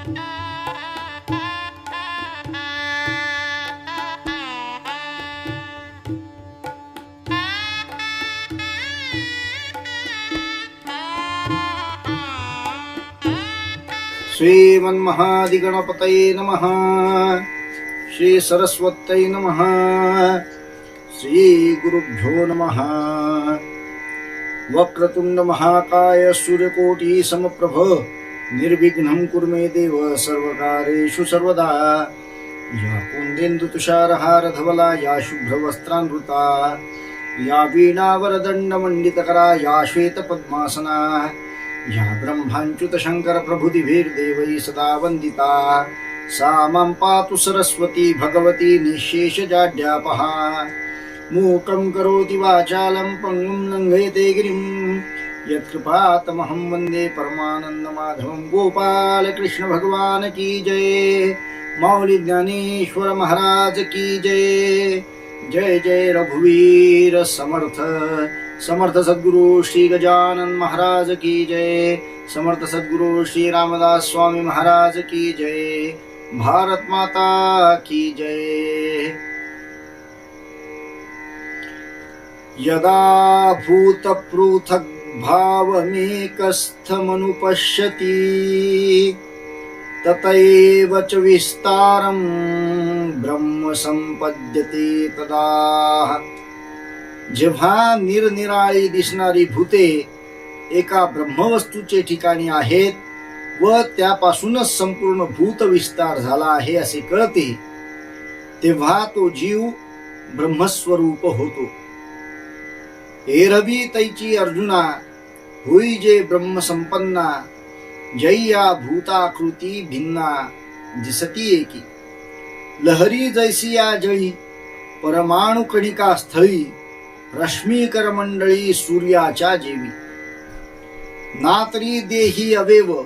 श्रीमन्महादिगणपतये नमः। श्री सरस्वत्यै नमः। श्री गुरुभ्यो नमः। वक्रतुंड महाकाय सूर्यकोटि समप्रभ निर्विघ्नं कुरु मे देव सर्वकार्येषु सर्वदा। या कुन्देन्दु तुषारहार धवला या शुभ्रवस्त्रान्वृता या वीणावरदण्डमण्डितकरा या श्वेतपद्मासना या ब्रह्माच्युत शंकर प्रभुतिभिर्देवैः सदा वन्दिता सा मां पातु सरस्वती भगवती निःशेषजाड्यापहा। मूकं करोति वाचालं पङ्गुं लङ्घयते गिरिं यत्कृपातमहं वन्दे परमानन्दमाधवं। गोपाल कृष्ण भगवान की जय। मौली ज्ञानेश्वर महाराज की जय। जय जय रघुवीर समर्थ। समर्थ सद्गुरु श्री गजानन महाराज की जय। समर्थ सद्गुरु श्री रामदास स्वामी महाराज की जय। भारत माता की जय। यदा भूत पृथक् भावमेकस्थमनुपश्यति ततैव च विस्तारं ब्रह्म संपद्यते तदा। जेव्हा निरनिराळी दिसणारी भूते एका ब्रह्मवस्तूचे ठिकाणी आहेत व त्यापासूनच संपूर्ण भूत विस्तार झाला आहे असे कळते, तेव्हा तो जीव ब्रह्मस्वरूप होतो. एरवी तैची अर्जुना होई जे ब्रह्मसंपन्ना जय्या भूताकृती भिन्ना दिसती एकी. लहरी जैसिया जळी परमाणु कणिका स्थळी रश्मीकर मंडळी सूर्याच्या जेवी. नातरी देही अवेव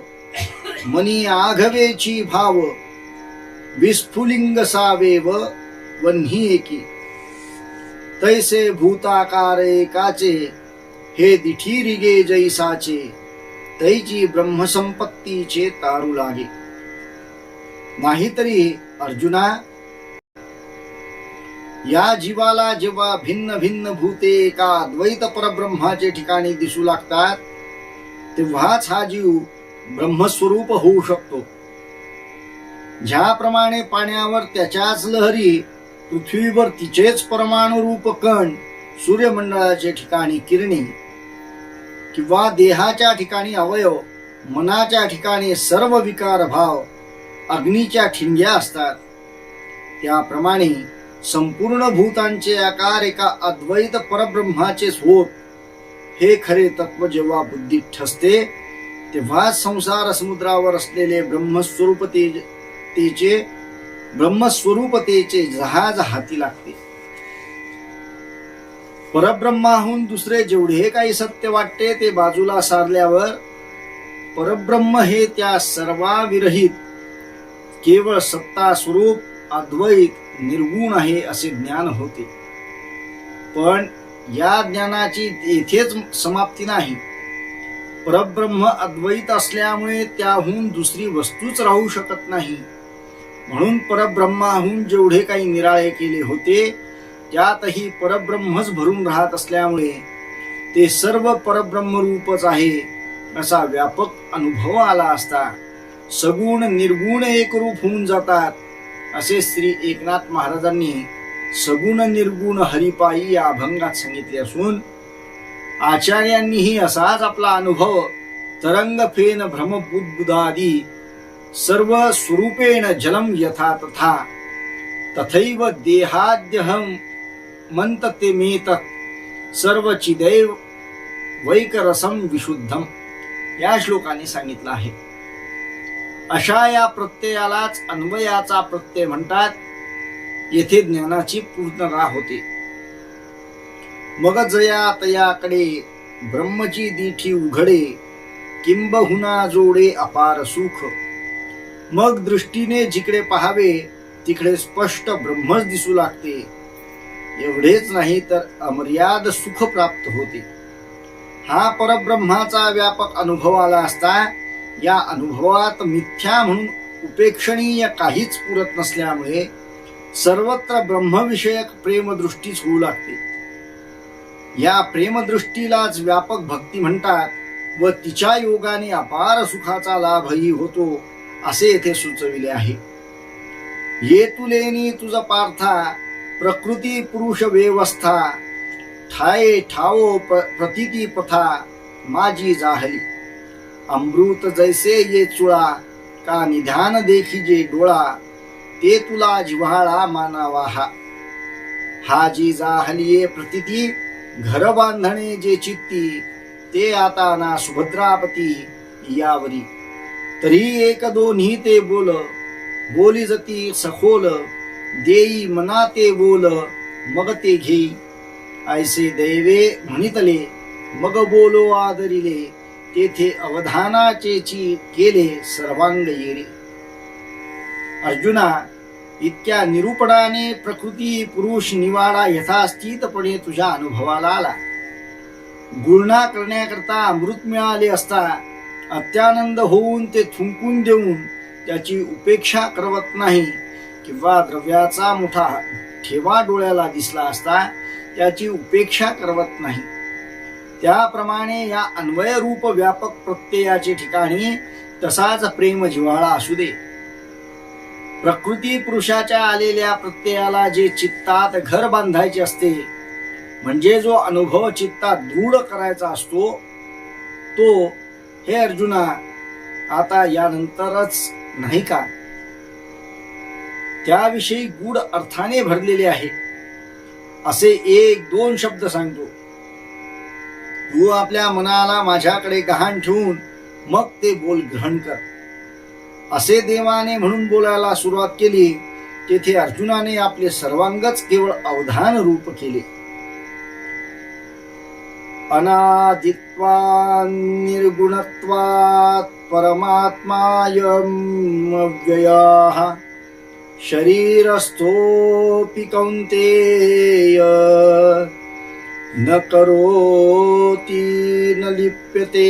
मनी आघवेची भाव विस्फुलिंग सावेव वन्ही एकी. तैसे भूताकार एकाचे हे दिठी रिगे जैसाचे तैची ब्रह्मसंपत्तीचे तारू लागे. नाहीतरी अर्जुना या जीवाला जेव्हा भिन्न भिन्न भूते एका अद्वैत परब्रह्माचे ठिकाणी दिसू लागतात तेव्हाच हा जीव ब्रह्मस्वरूप होऊ शकतो. ज्याप्रमाणे पाण्यावर त्याच्याच लहरी, पृथ्वीवर तिचेच परमाणु रूप कण, सूर्यमंडळाच्या ठिकाणी किरणी किंवा देहाच्या ठिकाणी अवयव, मनाच्या ठिकाणी सर्व विकार भाव, अग्नीच्या ठिणग्या असतात, त्याप्रमाणे संपूर्ण भूतांचे आकार एका अद्वैत परब्रह्माचेच होत. हे खरे तत्व जेव्हा बुद्धीत ठसते तेव्हा संसार समुद्रावर असलेले ब्रह्मस्वरूपतेचे जहाज हाती लागते. परब्रह्माहून दुसरे जेवढे काही सत्य वाटते ते बाजूला सारल्यावर परब्रह्म हे त्या सर्वाविरहित केवळ सत्ता स्वरूप अद्वैत निर्गुण आहे असे ज्ञान होते. पण या ज्ञानाची येथेच समाप्ती नाही. परब्रह्म अद्वैत असल्यामुळे त्याहून दुसरी वस्तूच राहू शकत नाही. म्हणून परब्रह्माहून जेवढे काही निराळे केले होते त्यातही परब्रह्मच भरून राहत असल्यामुळे ते सर्व परब्रह्म रूपच आहे असा व्यापक अनुभव आला असता सगुण निर्गुण एक रूप होऊन जातात असे श्री एकनाथ महाराजांनी सगुण निर्गुण हरिपायी या अभंगात सांगितले असून आचार्यांनीही असाच आपला अनुभव तरंग फेन भ्रमबुद्बुदादी सर्व स्वरूपेण जलम यथा तथा तथैव देहाद्यहम मंतते मेतत् सर्व चिदैव वैकरसम विशुद्धम या श्लोकाने सांगितलं आहे. अशा या प्रत्ययालाच अन्वयाचा प्रत्यय म्हणतात. येथे ज्ञानाची पूर्णता होते. मग जया तयाकडे ब्रह्मची दिठी उघडे किंबहुना जोडे अपार सुख. मग दृष्टीने जिकडे पाहावे तिकडे स्पष्ट ब्रह्मच दिसू लागते. एवढेच नाही तर अमर्याद सुख प्राप्त होते. हा परब्रह्माचा व्यापक अनुभव आला असता या अनुभवात मिथ्या म्हणून उपेक्षणीय काहीच पुरत नसल्यामुळे सर्वत्र ब्रह्मविषयक प्रेमदृष्टीच होऊ लागते. या प्रेमदृष्टीलाच व्यापक भक्ती म्हणतात व तिच्या योगाने अपार सुखाचा लाभही होतो असे येथे सुचविले आहे. ये तुलेनी तुझ पार्था प्रकृती पुरुष व्यवस्था ठाये ठावो प्रतीती पथा माझी जाहली. अमृत जैसे ये चुळा का निधान देखी जे डोळा ते तुला जिव्हाळा मानावा हा जी जाहलिये प्रतीती घर बांधणे जे चित्ती ते आता ना सुभद्रापती यावरी. तरी एक दोन्ही ते बोली जती सखोल देई मना ते बोल मग ते घेई. ऐसे दैवे म्हणितले मग बोलो आदरिले तेथे अवधानाचे केले सर्वांग येणे. अर्जुना, इतक्या निरूपणाने प्रकृती पुरुष निवाडा यथास्थितपणे तुझ्या अनुभवाला आला. गुणना करण्याकरता अमृत मिळाले असता अत्यानंद होऊन ते थुंकून देऊन त्याची उपेक्षा करवत नाही, किंवा द्रव्याचा मोठा ठेवा डोळ्याला दिसला असता त्याची उपेक्षा करवत नाही, त्याप्रमाणे या अन्वय रूप व्यापक प्रत्ययाचे ठिकाणी तसाच प्रेम जिव्हाळा असू दे. प्रकृती पुरुषाच्या आलेल्या प्रत्ययाला जे चित्तात घर बांधायचे असते, म्हणजे जो अनुभव चित्तात दृढ करायचा असतो, तो हे अर्जुना आता यानंतरच नाही का त्याविषयी गूढ अर्थाने भरलेले आहे. असे एक दोन शब्द सांगतो. तू आपल्या मनाला माझ्याकडे गहाण ठेवून मग ते बोल ग्रहण कर. असे देवाने म्हणून बोलायला सुरुवात केली. तेथे अर्जुनाने आपले सर्वांगच केवळ अवधान रूप केले. अनादित्वान् निर्गुणत्वात् परमात्मायम् अव्ययः शरीरस्थोऽपि कौन्तेय न करोति न लिप्यते.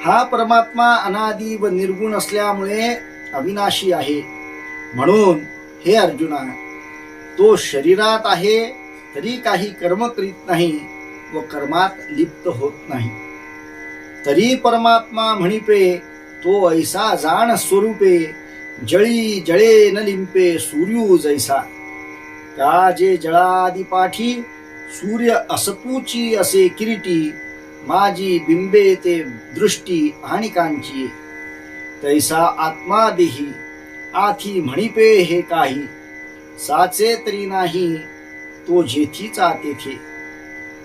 हा परमात्मा अनादी व निर्गुण असल्यामुळे अविनाशी आहे. म्हणून हे अर्जुना, तो शरीरात आहे तरी काही कर्म करीत नाही व कर्मात लिप्त होत नाही. तरी परमात्मा म्हणिपे तो ऐसा जाण स्वरूपे जळी जळे न लिंपे सूर्यू जैसा. का जे जळादी पाठी सूर्य असतूची असे किरीटी माझी बिंबे ते दृष्टी आणि कांची. तैसा आत्मा देही आथी म्हणिपे हे काही साचे तरी नाही तो जेथीचा तेथे.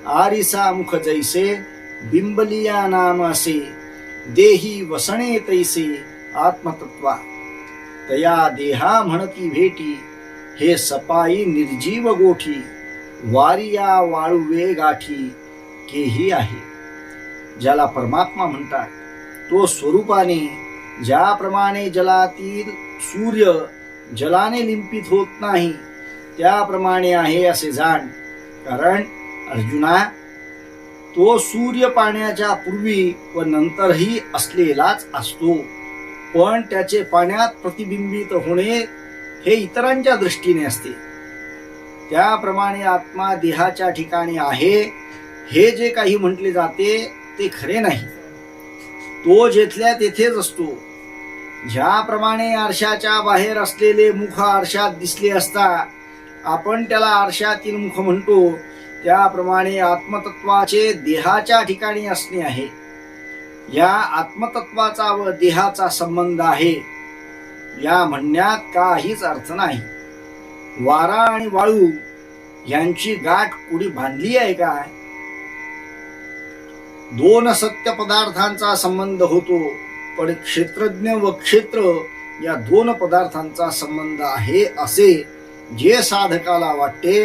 आरिसा मुख जैसे बिंबलिया नाम असे देही वसणे तैसे आत्मतत्वा. तया देहा म्हणती भेटी हे सपाई निर्जीव गोठी वारिया वाळुवे गाठी केही आहे. ज्याला परमात्मा म्हणतात तो स्वरूपाने ज्याप्रमाणे जलातील सूर्य जलाने लिंपित होत नाही त्याप्रमाणे आहे असे जाण. कारण अर्जुना, तो सूर्य पाण्याच्या पूर्वी व नंतरही असलेलाच असतो, पण त्याचे पाण्यात प्रतिबिंबित होणे हे इतरांच्या दृष्टीने असते. त्याप्रमाणे आत्मा देहाच्या ठिकाणी आहे हे जे काही म्हटले जाते ते खरे नाही. तो जेथल्या तेथेच असतो. ज्याप्रमाणे आरशाच्या बाहेर असलेले मुख आरशात दिसले असता आपण त्याला आरशातील मुख म्हणतो, त्याप्रमाणे आत्मतत्वाचे देहाच्या ठिकाणी असणे आहे. या आत्मतत्वाचा व देहाचा संबंध आहे या म्हणण्यात काहीच अर्थ नाही. वारा आणि वाळू यांची गाठ कुणी बांधली आहे काय? दोन सत्य पदार्थांचा संबंध होतो, पण क्षेत्रज्ञ व क्षेत्र या दोन पदार्थांचा संबंध आहे असे जे साधकाला वाटते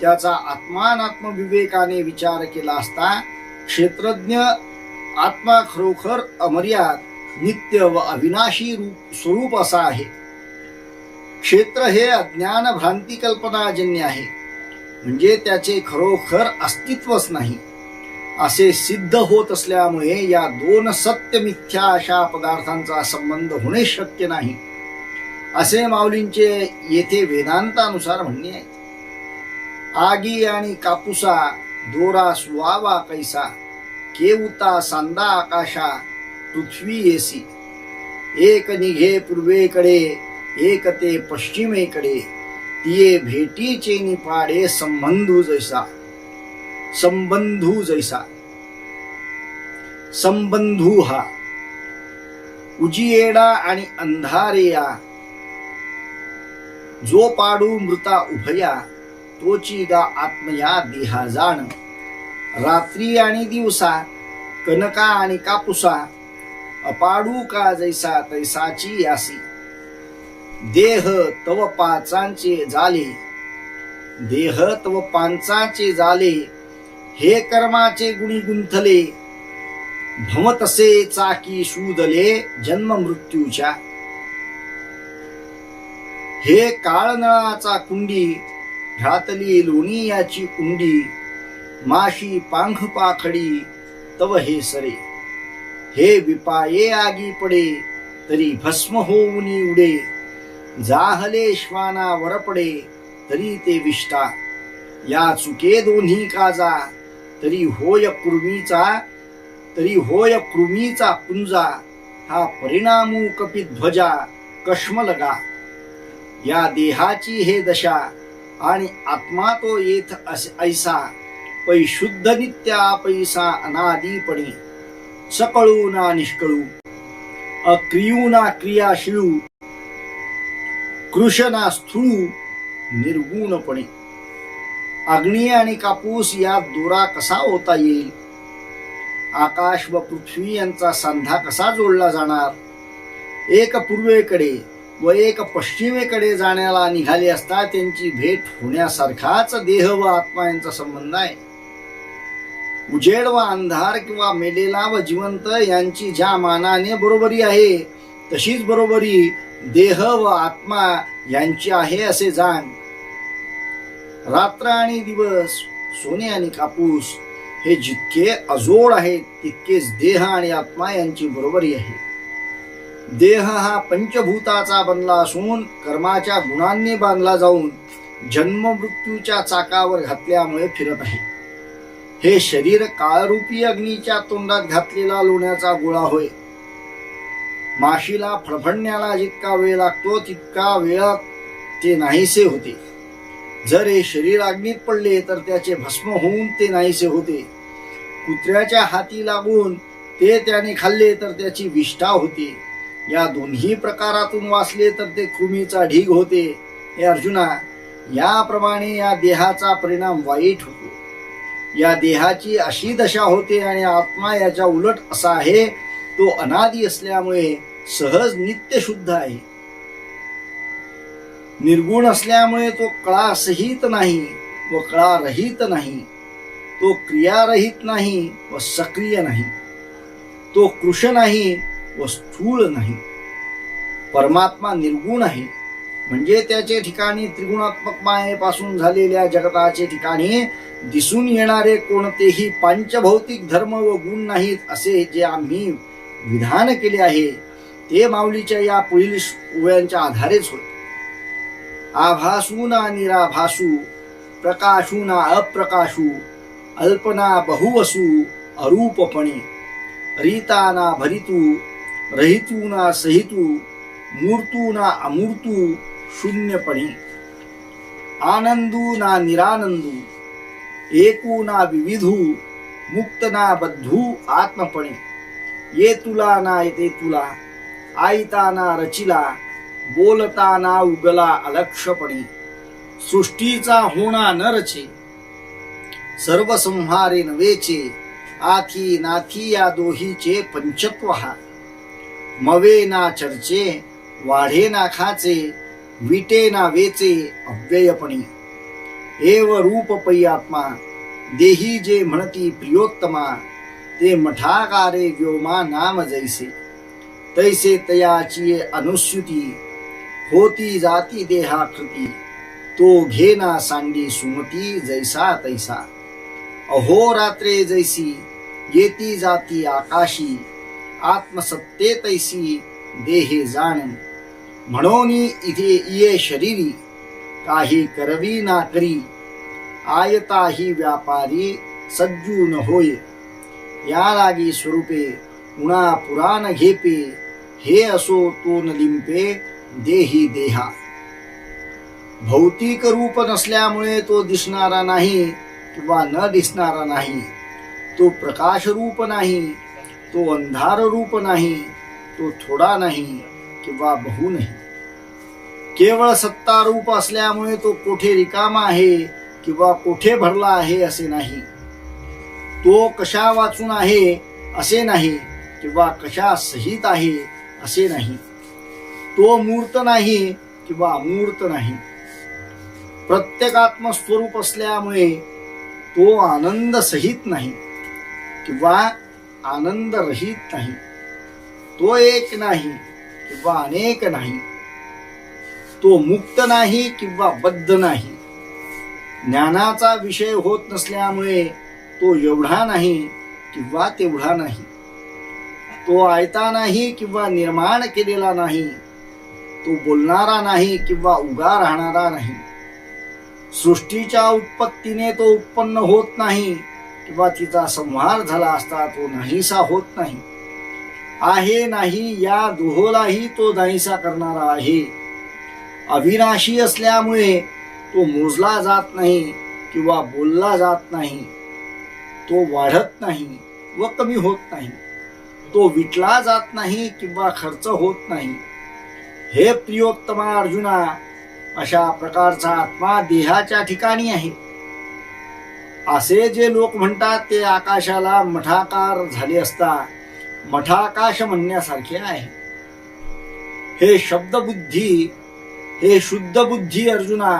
त्याचा आत्मानात्म विवेकाने विचार केला असता क्षेत्रज्ञ आत्मा खरोखर अमर्याद नित्य व अविनाशी स्वरूप असा आहे. क्षेत्र हे अज्ञान भ्रांती कल्पनाजन्य आहे, म्हणजे त्याचे खरोखर अस्तित्वच नाही. असे सिद्ध होत असल्यामुळे या दोन सत्य मिथ्या अशा पदार्थांचा संबंध होणे शक्य नाही असे माऊलींचे येथे वेदांतानुसार म्हणणे आहे. आगी आणि कापुसा दोरा सुवावा कैसा, केवता सांदा आकाशा पृथ्वी येसी. एक निघे पूर्वेकडे, एक ते पश्चिमेकडे, तिये भेटीचे निपाडे संबंधू जैसा. संबंधू जैसा. संबंधू हा उजियेडा आणि अंधारेया, जो पाडू मृता उभया, तोची गा आत्मया देहा जाण. रात्री आणि दिवसा, कनका आणि कापुसा, अपाडू का जैसा तैसाची यासी. देह तव पाचांचे जाले, देह तव पांचाचे जाले, हे कर्माचे गुणी गुंथले. भमतसे चाकी शूदले जन्म मृत्यूच्या. हे काळनळाचा कुंडी, घातली लोणी याची कुंडी. माशी पांख पाखडी तव हे सरे. हे विपाये आगी पडे, तरी भस्म होऊनी उडे. जाहले श्वाना वरपडे, तरी ते विष्टा. या चुके दोन्ही काजा, तरी होय कृमीचा, तरी होय कृमीचा पुंजा. हा परिणामू कपिध्वजा कश्म लगा. या देहाची हे दशा, आणि आत्मा तो येथ ऐसा. पै शुद्ध नित्या पैसा अनादीपणे. सकळू ना निष्कळू, अक्रियू ना क्रियाशीळू, कृश ना स्थूळू, निर्गुणपणे. अग्नी आणि कापूस यात दोरा कसा होता येईल? आकाश व पृथ्वी यांचा सांधा कसा जोडला जाणार? एक पूर्वेकडे व एक पश्चिमेकडे जाण्याला निघाले असता त्यांची भेट होण्यासारखाच देह व आत्मा यांचा संबंध आहे. उजेड व अंधार किंवा मेलेला व जिवंत यांची ज्या मानाने बरोबरी आहे, तशीच बरोबरी देह व आत्मा यांची आहे असे जाण. रात्र आणि दिवस, सोने आणि कापूस हे जितके अजोड आहेत, तितकेच देह आणि आत्मा यांची बरोबरी आहे. देह हा पंचभूताचा बनला असून कर्माच्या गुणांनी बांधला जाऊन जन्म मृत्यूच्या चाकावर घातल्यामुळे फिरत आहे. हे शरीर काळरूपी अग्नीच्या तोंडात घातलेला लोण्याचा गोळा होय. माशीला फडफडण्याला जितका वेळ लागतो, तितका वेळात ते नाहीसे होते. जर हे शरीर अग्नीत पडले तर त्याचे भस्म होऊन ते नाहीसे होते. कुत्र्याच्या हाती लागून ते त्याने खाल्ले तर त्याची विष्ठा होते. या दोन्ही प्रकारातून वाचले तर ते कृमीचा ढीग होते. हे अर्जुना, याप्रमाणे या देहाचा परिणाम वाईट होतो. या देहाची अशी दशा होते आणि आत्मा याच्या उलट असा आहे. तो अनादी असल्यामुळे सहज नित्य शुद्ध आहे. निर्गुण असल्यामुळे तो कळासहित नाही व कळारहित नाही. तो क्रियारहित नाही व सक्रिय नाही. तो कृश नाही व स्थूळ नाही. परमात्मा निर्गुण आहे, म्हणजे त्याचे ठिकाणी त्रिगुणात्मक मायेपासून झालेल्या जगताचे ठिकाणी दिसून येणारे कोणतेही पांचभौतिक धर्म व गुण नाहीत, असे जे आम्ही विधान केले आहे ते माऊलीच्या या पुढील ओव्यांच्या आधारेच होय. आभासू ना निराभासू, प्रकाशू ना अप्रकाशू, अल्पना बहुवसू अरूपपणे. रीता ना भरितू, रहितू ना सहितू, मूर्तू ना अमूर्तू शून्यपणे. आनंदू ना निरानंदू, एकू ना विविधू, मुक्त ना बद्धू आत्मपणे. ये तुला ना येते तुला, आईता ना रचिला, बोलता ना उगला अलक्षपणे. सृष्टीचा होणा न रचे, सर्व संहारे नवेचे. आथी नाथी या दोहीचे पंचत्व हा. मवे ना चर्चे, वाढे ना खाचे, विटे ना वेचे अव्ययपणे. एव रूप पै आत्मा, देही जे म्हणती प्रियोत्तमा. ते मठाकारे व्योमा नाम जैसे, तैसे तयाची अनुस्युती. होती जाती देहाकृती, तो घेना सांडी सुमती जैसा तैसा. अहोरात्रे जैसी येती जाती आकाशी, आत्मसत्ते तैसी देहे जाण. म्हणून इथे ये शरीरी काही करवी ना करी, आयताही व्यापारी सज्जू न होय. या लागी स्वरूपे उणा पुराण घेपे, हे असो तो न लिंपे देही देहा. भौतिक रूप नसल्यामुळे तो दिसणारा नाही किंवा न दिसणारा नाही. तो प्रकाश रूप नाही, तो अंधार रूप नाही, तो थोडा नाही किंवा बहु नाही. केवळ सत्ता रूप असल्यामुळे तो कोठे रिकामा आहे किंवा कोठे भरला आहे असे नाही. तो कशा वाचून आहे असे नाही किंवा कशा सहित आहे असे नाही. तो मूर्त नाही किंवा अमूर्त नाही. प्रत्येकात्म स्वरूप असल्यामुळे तो आनंद सहित नाही किंवा आनंद रहित नाही. तो एक नाही किंवा अनेक नाही. तो मुक्त नाही किंवा बद्ध नाही. ज्ञानाचा विषय होत नसल्यामुळे तो एवढा नाही किंवा तेवढा नाही. तो आयता नाही किंवा निर्माण केलेला नाही. तो बोलणारा नाही किंवा उगा राहणारा नाही. सृष्टीच्या उत्पत्तीने तो उत्पन्न होत नाही किंवा तिचा संहार झाला असता तो नाहीसा होत नाही. आहे नाही या दोहोलाही तो नाहीसा करणारा आहे. अविनाशी असल्यामुळे तो मोजला जात नाही किंवा बोलला जात नाही. तो वाढत नाही व कमी होत नाही. तो विटला जात नाही किंवा खर्च होत नाही. हे प्रियोत्तमा अर्जुना, अशा प्रकारचा आत्मा देहाच्या ठिकाणी आहे. असे जे लोक म्हणतात ते आकाशाला मठाकार झाले असता मठाकाश म्हणण्यासारखे आहे. हे शुद्ध बुद्धी अर्जुना,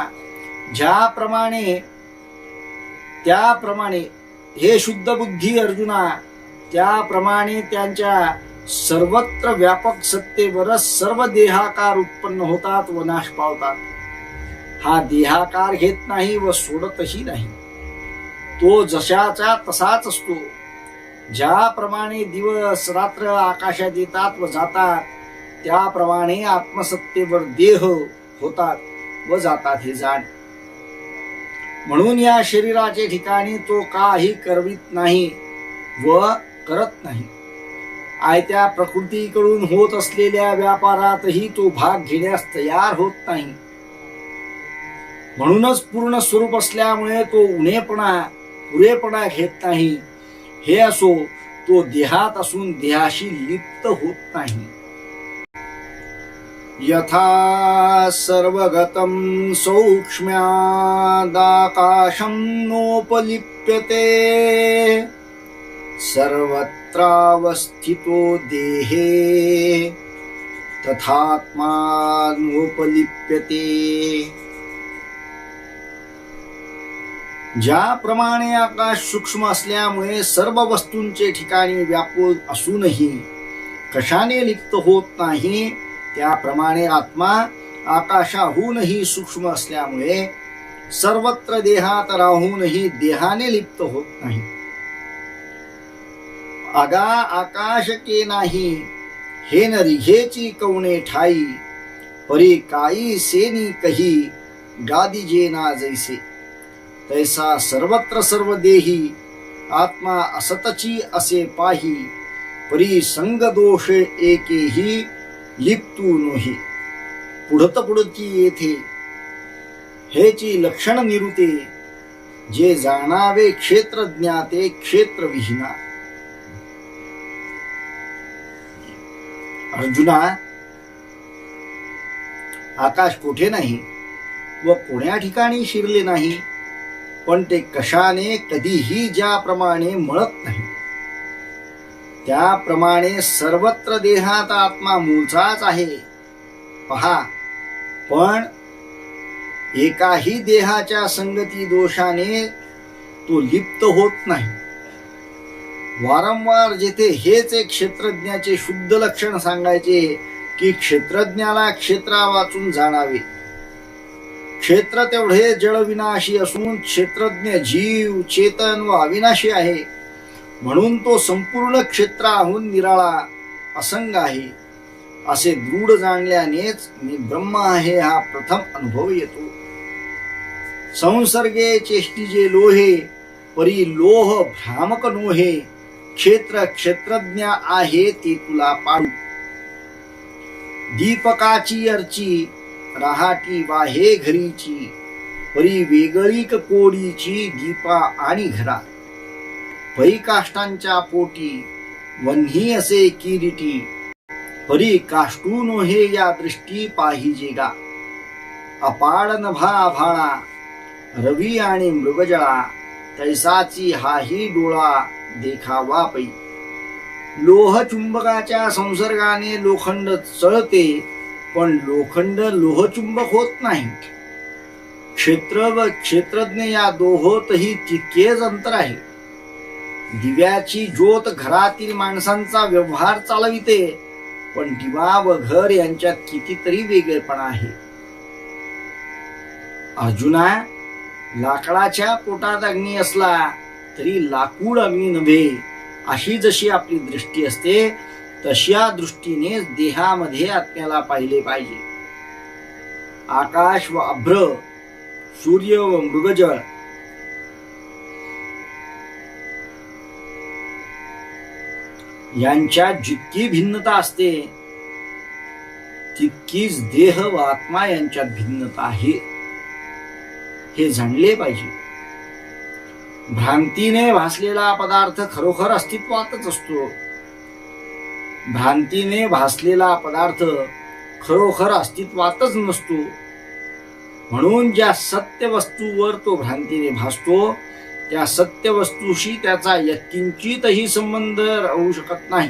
त्याप्रमाणे त्यांच्या सर्वत्र व्यापक सत्तेवरच सर्व देहाकार उत्पन्न होतात व नाश पावतात. हा देहाकार घेत नाही व सोडतही नाही. तो जशाचा तसाच असतो. ज्याप्रमाणे दिवस रात्र आकाशात येतात व जातात, त्याप्रमाणे आत्मसत्तेवर देह होतात व जातात हे जाण. म्हणून या शरीराचे ठिकाणी तो काही करवित नाही व करत नाही. आयत्या प्रकृतीकडून होत असलेल्या व्यापारातही तो भाग घेण्यास तयार होत नाही. म्हणूनच पूर्ण स्वरूप असल्यामुळे तो पुरेपणा घेत नाही. हे असो, तो देहात असून देहाशी लिप्त होत नाही. यथा सर्वगतं सौक्ष्म्यादाकाशं नोपलिप्यते, सर्वत्रावस्थितो देहे तथात्मा नोपलिप्यते. ज्याप्रमाणे आकाश सूक्ष्म असल्यामुळे सर्व वस्तूंचे ठिकाणी व्यापून असूनही कशाने लिप्त होत नाही, त्याप्रमाणे आत्मा आकाशाहूनही सूक्ष्म असल्यामुळे सर्वत्र देहात राहूनही देहाने लिप्त होत नाही. आगा आकाश के नाही, हे न रिघेची कवणे ठाई, परी काई सेनी कही गादी जे ना जैसे. तैसा सर्वत्र सर्व देही आत्मा असतची असे पाही, परी संग दोष एकेही लिप्तू नोही. पुढती येथे हेची लक्षण निरुते, जे जाणावे क्षेत्रज्ञाते क्षेत्रविहीना. अर्जुना, आकाश कोठे नाही व कोण्या ठिकाणी शिरले नाही, पण ते कशाने कधीही ज्याप्रमाणे मळत नाही, त्याप्रमाणे सर्वत्र देहात आत्मा मूळचाच आहे. पहा, पण एकाही देहाच्या संगती दोषाने तो लिप्त होत नाही. वारंवार जेथे हेच एक क्षेत्रज्ञाचे शुद्ध लक्षण सांगायचे की क्षेत्रज्ञाला क्षेत्रा वाचून जाणावे, क्षेत्र तेवढे जळविनाशी असून क्षेत्रज्ञ जीव चेतन व अविनाशी आहे, म्हणून तो संपूर्ण क्षेत्राहून निराळा असंग आहे. असे दृढ जाणल्यानेच मी ब्रह्म आहे हा प्रथम अनुभव येतो. संसर्गे चेष्टिजे लोहे, परी लोह भ्रामक नोहे. क्षेत्र क्षेत्रज्ञ आहे ते तुला पाडू. दीपकाची अर्ची राहाटी वाहे घरीची, परी वेगळी कोडीची दीपा आणि घरा. पै काष्टांच्या पोटी वन्ही असे किरीटी, परी काष्टू नोहे या दृष्टी पाहिजेगा. अपाड नभा आभाळा रवी आणि मृगजळा, तैसाची हाही डोळा देखावा पै. लोह चुंबकाच्या संसर्गाने लोखंड चळते, पण लोखंड लोहचुंबक होत नाही. क्षेत्र व क्षेत्रज्ञ या दोहोतही तितकेच अंतर आहे. दिव्याची ज्योत घरातील माणसांचा व्यवहार चालविते, पण दिवा व घर यांच्यात कितीतरी वेगळेपणा आहे. अर्जुना, लाकडाच्या पोटात अग्नी असला तरी लाकूड अग्नी नव्हे, अशी जशी आपली दृष्टी असते तशा दृष्टीने देहामध्ये आत्म्याला पाहिले पाहिजे. आकाश व अभ्र, सूर्य व मृगजळ यांच्यात जितकी भिन्नता असते तितकीच देह व आत्मा यांच्यात भिन्नता आहे, हे जाणले पाहिजे. भ्रांतीने भासलेला पदार्थ खरोखर अस्तित्वातच असतो. भ्रांतीने भासलेला पदार्थ खरोखर अस्तित्वातच नसतो. म्हणून ज्या सत्य वस्तूवर तो भ्रांतीने भासतो त्या सत्य वस्तूशी त्याचा यत्किंचितही संबंध राहू शकत नाही.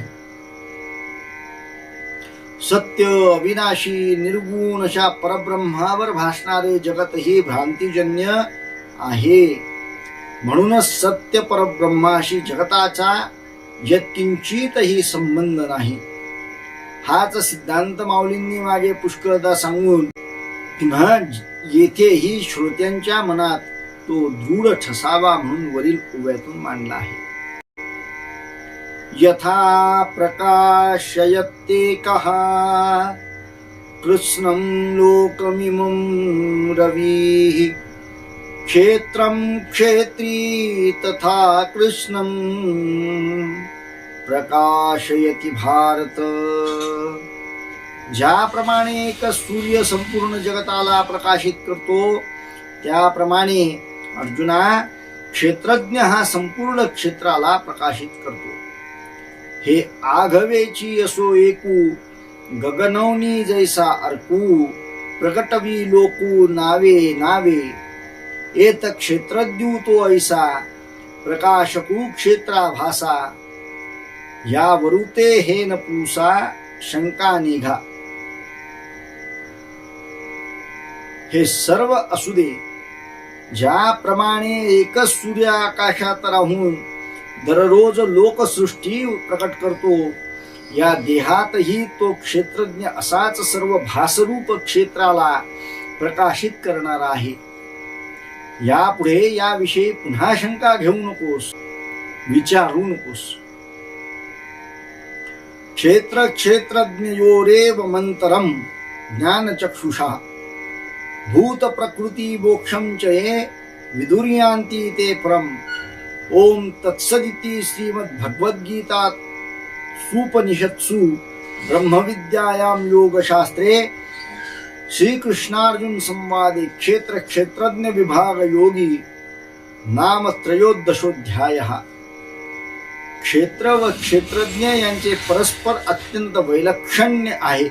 सत्य अविनाशी निर्गुण अशा परब्रह्मावर भासणारे जगत हे भ्रांतिजन्य आहे. म्हणूनच सत्य परब्रह्माशी जगताचा यत्किंचितही संबंध नाही. हाच सिद्धांत माऊलींनी मागे पुष्कळदा सांगून पुन्हा येथेही श्रोत्यांच्या मनात तो दृढ ठसावा म्हणून वरील ओव्यातून मांडला आहे. यथा प्रकाशयते कहा कृष्णं लोकमिमं रविः, क्षेत्रं क्षेत्री तथा कृष्णं प्रकाशयति भारत. ज्याप्रमाणे एक सूर्य संपूर्ण जगताला प्रकाशित करतो, त्याप्रमाणे अर्जुना क्षेत्रज्ञ हा संपूर्ण क्षेत्राला प्रकाशित करतो. हे आघवेची असो एकू, गगनौनी जैसा अर्कू, प्रकटवी लोकू नावे नावे. एत क्षेत्रज्ञू तो ऐसा, प्रकाशकू क्षेत्रा भासा. या वरुते हे न पूसा, शंका निघा. हे सर्व असू दे, ज्याप्रमाणे एकच सूर्य आकाशात राहून दररोज लोकसृष्टी प्रकट करतो, या देहातही तो क्षेत्रज्ञ असाच सर्व भासरूप क्षेत्राला प्रकाशित करणार आहे. यापुढे याविषयी पुन्हा शंका घेऊ नकोस, विचारू नकोस. क्षेत्र क्षेत्रज्ञयोरेव मंतरम ज्ञानचक्षुषा, भूत प्रकृती मोक्षं च ये विदुर्यांति ते परम. ओम तत्सदिति श्रीमद्भगवद्गीता सूपनिषत्सु ब्रह्मविद्यायां योगशास्त्रे श्रीकृष्णार्जुन संवादे क्षेत्र क्षेत्रज्ञ विभाग योगी नाम त्रयोदशोऽध्यायः. क्षेत्र व क्षेत्रज्ञ यांचे परस्पर अत्यंत वैलक्षण्य आहे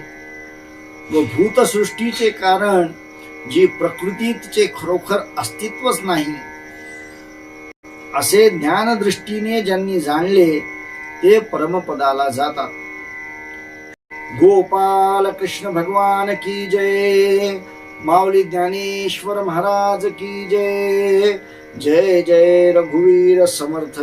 व भूतसृष्टीचे कारण जी प्रकृतीचे खरोखर अस्तित्वच नाही, असे ज्ञानदृष्टीने ज्यांनी जाणले ते परमपदाला जातात. गोपाल कृष्ण भगवान की जय. माऊली ज्ञानेश्वर महाराज की जय. जय जय रघुवीर समर्थ.